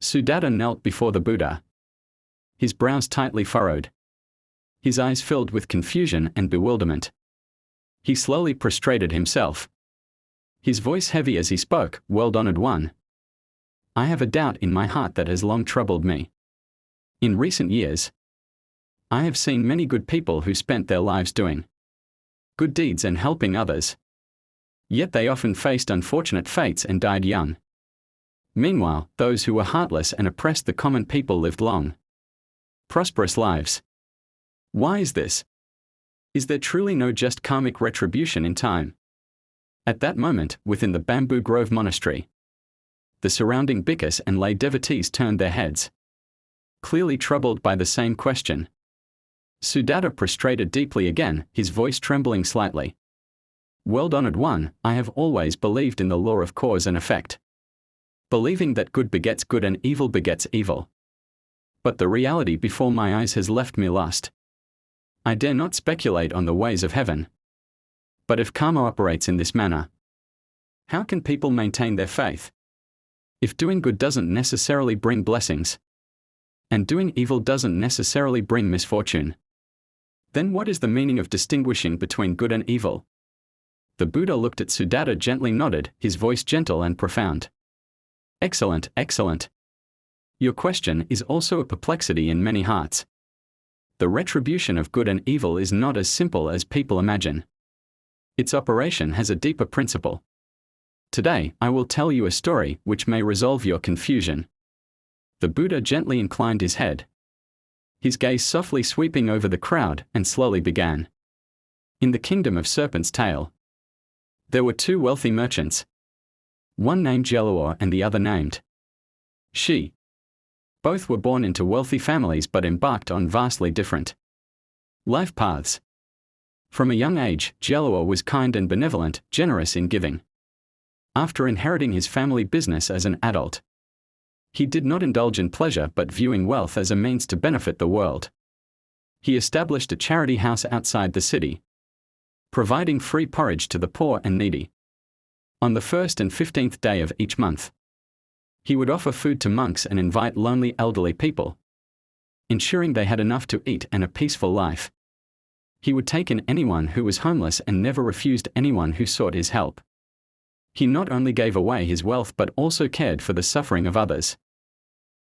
Sudatta knelt before the Buddha, his brows tightly furrowed, his eyes filled with confusion and bewilderment. He slowly prostrated himself, his voice heavy as he spoke. "Well-honored one, I have a doubt in my heart that has long troubled me. In recent years, I have seen many good people who spent their lives doing good deeds and helping others. Yet they often faced unfortunate fates and died young. Meanwhile, those who were heartless and oppressed the common people lived long, prosperous lives. Why is this? Is there truly no just karmic retribution in time?" At that moment, within the Bamboo Grove Monastery, the surrounding bhikkhus and lay devotees turned their heads, clearly troubled by the same question. Sudatta prostrated deeply again, his voice trembling slightly. "Well-honored one, I have always believed in the law of cause and effect, believing that good begets good and evil begets evil. But the reality before my eyes has left me lost. I dare not speculate on the ways of heaven. But if karma operates in this manner, how can people maintain their faith? If doing good doesn't necessarily bring blessings, and doing evil doesn't necessarily bring misfortune, then what is the meaning of distinguishing between good and evil?" The Buddha looked at Sudatta, gently nodded, his voice gentle and profound. "Excellent, excellent. Your question is also a perplexity in many hearts. The retribution of good and evil is not as simple as people imagine. Its operation has a deeper principle. Today, I will tell you a story which may resolve your confusion." The Buddha gently inclined his head, his gaze softly sweeping over the crowd, and slowly began. In the kingdom of Serpent's Tail, there were two wealthy merchants, one named Jelawar and the other named Shi. Both were born into wealthy families but embarked on vastly different life paths. From a young age, Jelawar was kind and benevolent, generous in giving. After inheriting his family business as an adult, he did not indulge in pleasure but viewing wealth as a means to benefit the world. He established a charity house outside the city, providing free porridge to the poor and needy. On the 1st and 15th day of each month, he would offer food to monks and invite lonely elderly people, ensuring they had enough to eat and a peaceful life. He would take in anyone who was homeless and never refused anyone who sought his help. He not only gave away his wealth but also cared for the suffering of others.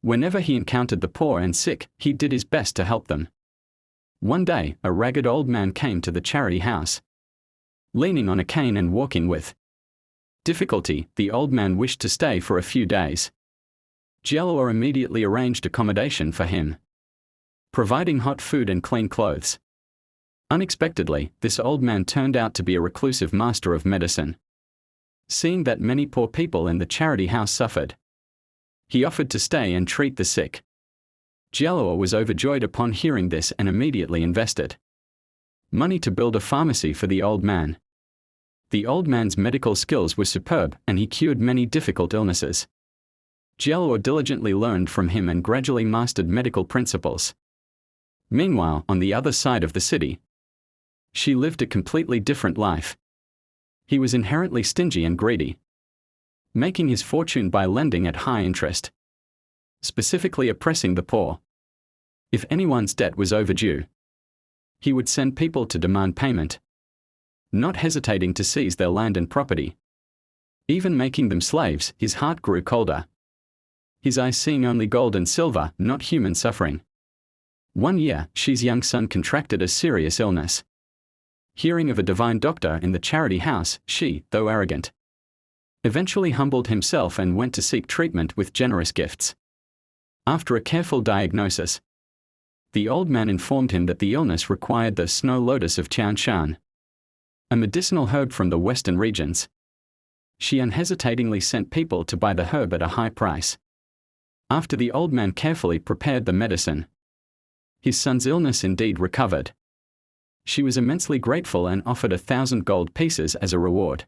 Whenever he encountered the poor and sick, he did his best to help them. One day, a ragged old man came to the charity house, leaning on a cane and walking with difficulty. The old man wished to stay for a few days. Jelawar immediately arranged accommodation for him, providing hot food and clean clothes. Unexpectedly, this old man turned out to be a reclusive master of medicine. Seeing that many poor people in the charity house suffered, he offered to stay and treat the sick. Jelawar was overjoyed upon hearing this and immediately invested money to build a pharmacy for the old man. The old man's medical skills were superb and he cured many difficult illnesses. Jelawar diligently learned from him and gradually mastered medical principles. Meanwhile, on the other side of the city, she lived a completely different life. He was inherently stingy and greedy, making his fortune by lending at high interest, specifically oppressing the poor. If anyone's debt was overdue, he would send people to demand payment, not hesitating to seize their land and property, even making them slaves. His heart grew colder, his eyes seeing only gold and silver, not human suffering. One year, Shi's young son contracted a serious illness. Hearing of a divine doctor in the charity house, Shi, though arrogant, eventually humbled himself and went to seek treatment with generous gifts. After a careful diagnosis, the old man informed him that the illness required the snow lotus of Qianshan, a medicinal herb from the western regions. Shi unhesitatingly sent people to buy the herb at a high price. After the old man carefully prepared the medicine, his son's illness indeed recovered. She was immensely grateful and offered 1,000 gold pieces as a reward.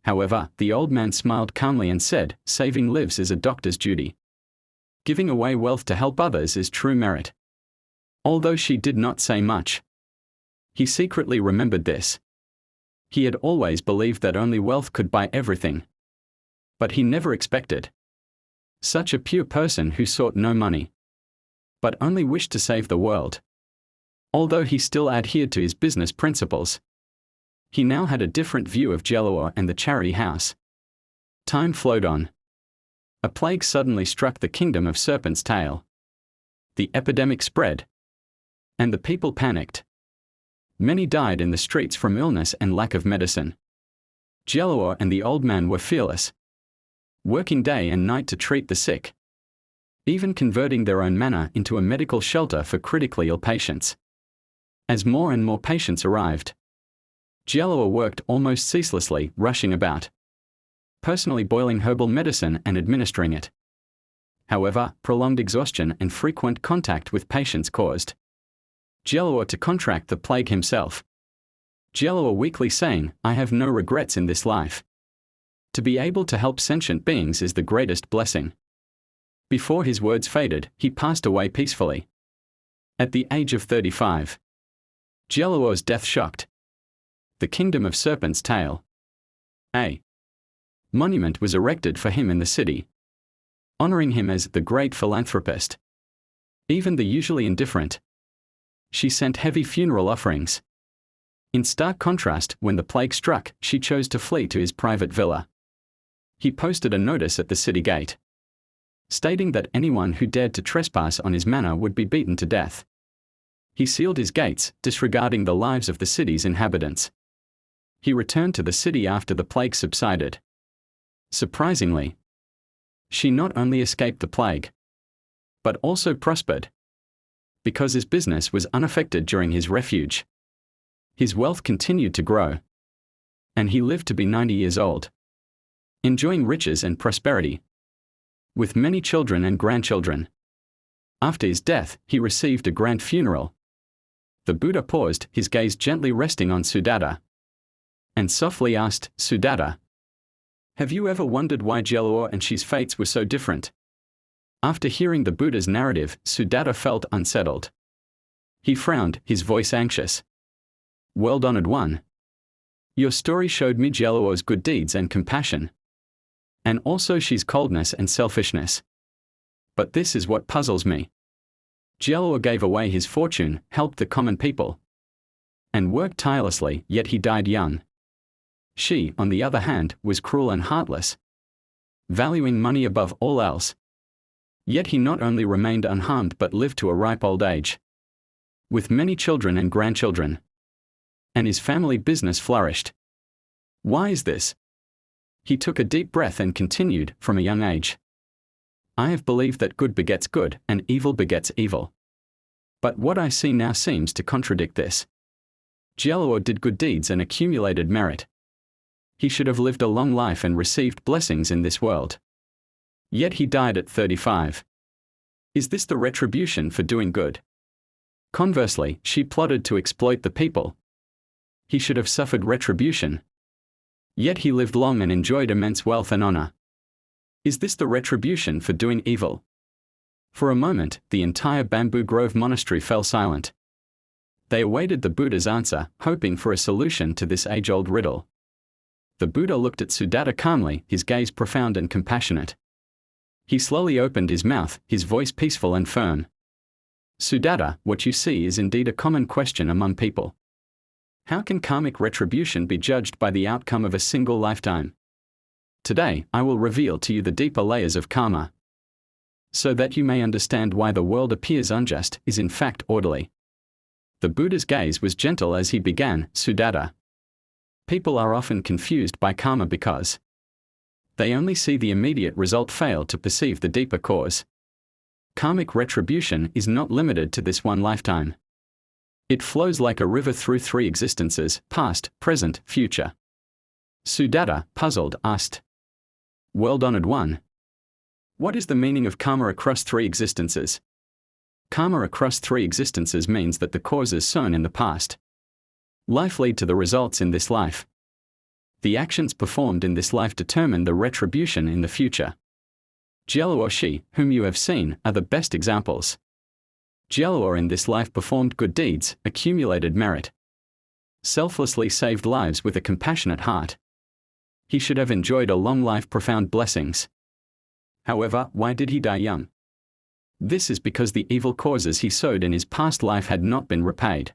However, the old man smiled calmly and said, "Saving lives is a doctor's duty. Giving away wealth to help others is true merit." Although she did not say much, he secretly remembered this. He had always believed that only wealth could buy everything, but he never expected Such a pure person who sought no money, but only wished to save the world. Although he still adhered to his business principles, he now had a different view of Jelawar and the charity house. Time flowed on. A plague suddenly struck the kingdom of Serpent's Tail. The epidemic spread, and the people panicked. Many died in the streets from illness and lack of medicine. Jelawar and the old man were fearless, working day and night to treat the sick, even converting their own manor into a medical shelter for critically ill patients. As more and more patients arrived, Jelawar worked almost ceaselessly, rushing about, personally boiling herbal medicine and administering it. However, prolonged exhaustion and frequent contact with patients caused Jelawar to contract the plague himself. Jelawar weakly saying, "I have no regrets in this life. To be able to help sentient beings is the greatest blessing." Before his words faded, he passed away peacefully, at the age of 35. Jelawar's death shocked the kingdom of Serpent's Tail. A monument was erected for him in the city, honoring him as the great philanthropist. Even the usually indifferent, she sent heavy funeral offerings. In stark contrast, when the plague struck, she chose to flee to his private villa. He posted a notice at the city gate, stating that anyone who dared to trespass on his manor would be beaten to death. He sealed his gates, disregarding the lives of the city's inhabitants. He returned to the city after the plague subsided. Surprisingly, she not only escaped the plague, but also prospered, because his business was unaffected during his refuge. His wealth continued to grow, and he lived to be 90 years old, enjoying riches and prosperity, with many children and grandchildren. After his death, he received a grand funeral. The Buddha paused, his gaze gently resting on Sudatta, and softly asked, "Sudatta, have you ever wondered why Jelawar and she's fates were so different?" After hearing the Buddha's narrative, Sudatta felt unsettled. He frowned, his voice anxious. "World-honored one, your story showed me Jelawar's good deeds and compassion, and also she's coldness and selfishness. But this is what puzzles me. Jelawar gave away his fortune, helped the common people, and worked tirelessly, yet he died young. She, on the other hand, was cruel and heartless, valuing money above all else. Yet he not only remained unharmed but lived to a ripe old age, with many children and grandchildren, and his family business flourished. Why is this?" He took a deep breath and continued, "From a young age, I have believed that good begets good, and evil begets evil. But what I see now seems to contradict this. Jelawar did good deeds and accumulated merit. He should have lived a long life and received blessings in this world. Yet he died at 35. Is this the retribution for doing good? Conversely, she plotted to exploit the people. He should have suffered retribution. Yet he lived long and enjoyed immense wealth and honor. Is this the retribution for doing evil?" For a moment, the entire Bamboo Grove monastery fell silent. They awaited the Buddha's answer, hoping for a solution to this age-old riddle. The Buddha looked at Sudatta calmly, his gaze profound and compassionate. He slowly opened his mouth, his voice peaceful and firm. "Sudatta, what you see is indeed a common question among people. How can karmic retribution be judged by the outcome of a single lifetime? Today, I will reveal to you the deeper layers of karma, so that you may understand why the world appears unjust is in fact orderly." The Buddha's gaze was gentle as he began, "Sudatta, people are often confused by karma because they only see the immediate result, fail to perceive the deeper cause. Karmic retribution is not limited to this one lifetime. It flows like a river through 3 existences, past, present, future." Sudatta, puzzled, asked, "World-honored one, what is the meaning of karma across 3 existences?" Karma across 3 existences means that the causes sown in the past life lead to the results in this life. The actions performed in this life determine the retribution in the future. Jelawar, she, whom you have seen, are the best examples. Jelawar in this life performed good deeds, accumulated merit, selflessly saved lives with a compassionate heart. He should have enjoyed a long life, profound blessings. However, why did he die young? This is because the evil causes he sowed in his past life had not been repaid.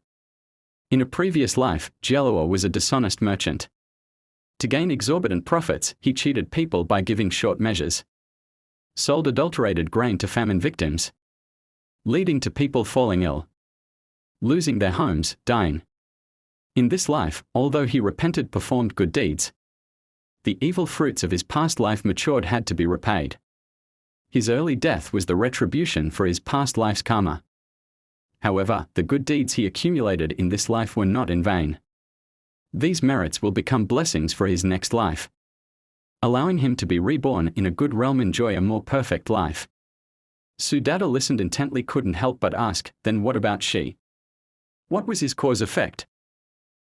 In a previous life, Jelua was a dishonest merchant. To gain exorbitant profits, he cheated people by giving short measures, sold adulterated grain to famine victims, leading to people falling ill, losing their homes, dying. In this life, although he repented, performed good deeds, the evil fruits of his past life matured had to be repaid. His early death was the retribution for his past life's karma. However, the good deeds he accumulated in this life were not in vain. These merits will become blessings for his next life, allowing him to be reborn in a good realm, enjoy a more perfect life. Sudatta listened intently, couldn't help but ask, then what about she? What was his cause-effect?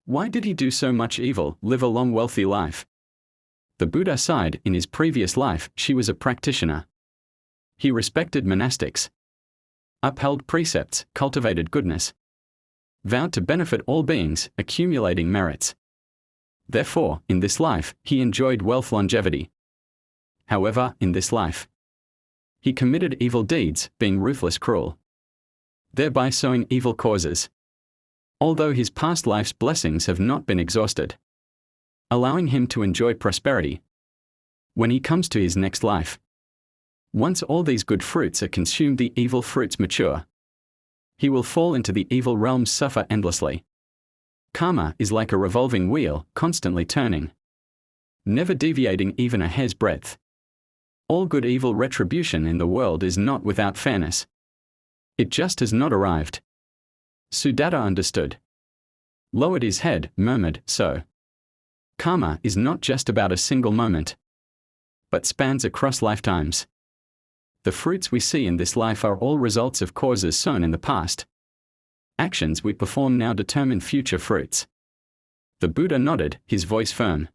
Why did he do so much evil, live a long wealthy life? The Buddha sighed. In his previous life, she was a practitioner. He respected monastics, upheld precepts, cultivated goodness, vowed to benefit all beings, accumulating merits. Therefore, in this life, he enjoyed wealth, longevity. However, in this life, he committed evil deeds, being ruthless, cruel, thereby sowing evil causes. Although his past life's blessings have not been exhausted, allowing him to enjoy prosperity when he comes to his next life. Once all these good fruits are consumed, the evil fruits mature. He will fall into the evil realms, suffer endlessly. Karma is like a revolving wheel, constantly turning, never deviating even a hair's breadth. All good evil retribution in the world is not without fairness. It just has not arrived. Sudatta understood, lowered his head, murmured, so karma is not just about a single moment, but spans across lifetimes. The fruits we see in this life are all results of causes sown in the past. Actions we perform now determine future fruits. The Buddha nodded, his voice firm.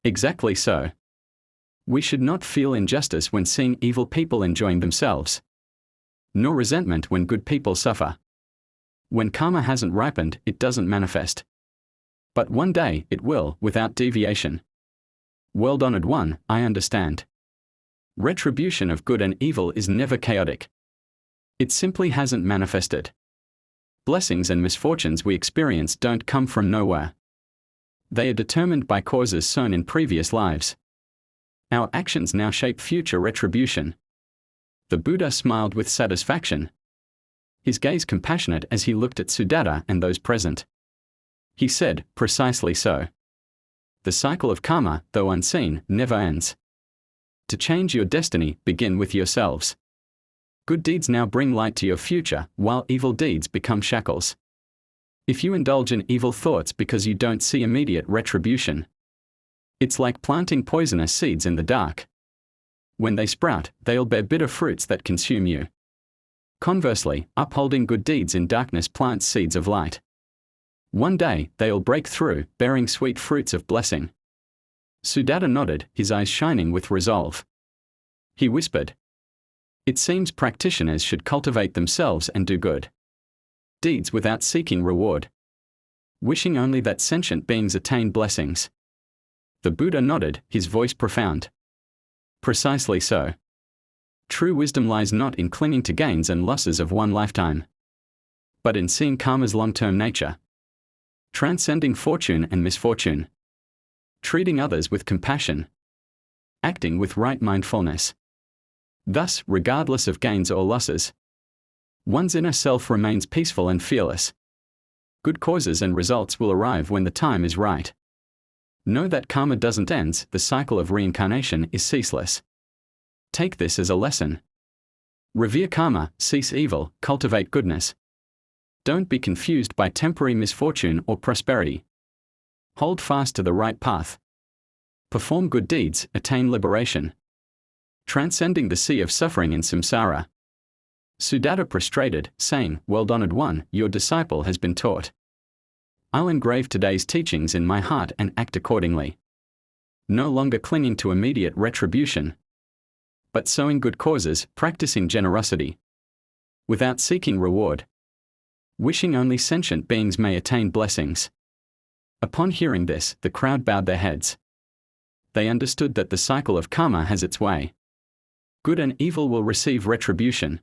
Exactly so. We should not feel injustice when seeing evil people enjoying themselves, nor resentment when good people suffer. When karma hasn't ripened, it doesn't manifest. But one day, it will, without deviation. Well-honored one, I understand. Retribution of good and evil is never chaotic. It simply hasn't manifested. Blessings and misfortunes we experience don't come from nowhere. They are determined by causes sown in previous lives. Our actions now shape future retribution. The Buddha smiled with satisfaction, his gaze compassionate as he looked at Sudatta and those present. He said, precisely so. The cycle of karma, though unseen, never ends. To change your destiny, begin with yourselves. Good deeds now bring light to your future, while evil deeds become shackles. If you indulge in evil thoughts because you don't see immediate retribution, it's like planting poisonous seeds in the dark. When they sprout, they'll bear bitter fruits that consume you. Conversely, upholding good deeds in darkness plants seeds of light. One day, they'll break through, bearing sweet fruits of blessing. Sudatta nodded, his eyes shining with resolve. He whispered, it seems practitioners should cultivate themselves and do good deeds without seeking reward, wishing only that sentient beings attain blessings. The Buddha nodded, his voice profound. Precisely so. True wisdom lies not in clinging to gains and losses of one lifetime, but in seeing karma's long-term nature, transcending fortune and misfortune, treating others with compassion, acting with right mindfulness. Thus, regardless of gains or losses, one's inner self remains peaceful and fearless. Good causes and results will arrive when the time is right. Know that karma doesn't end, the cycle of reincarnation is ceaseless. Take this as a lesson. Revere karma, cease evil, cultivate goodness. Don't be confused by temporary misfortune or prosperity. Hold fast to the right path. Perform good deeds, attain liberation, transcending the sea of suffering in samsara. Sudatta prostrated, saying, well-honored one, your disciple has been taught. I'll engrave today's teachings in my heart and act accordingly. No longer clinging to immediate retribution, but sowing good causes, practicing generosity, without seeking reward, wishing only sentient beings may attain blessings. Upon hearing this, the crowd bowed their heads. They understood that the cycle of karma has its way. Good and evil will receive retribution.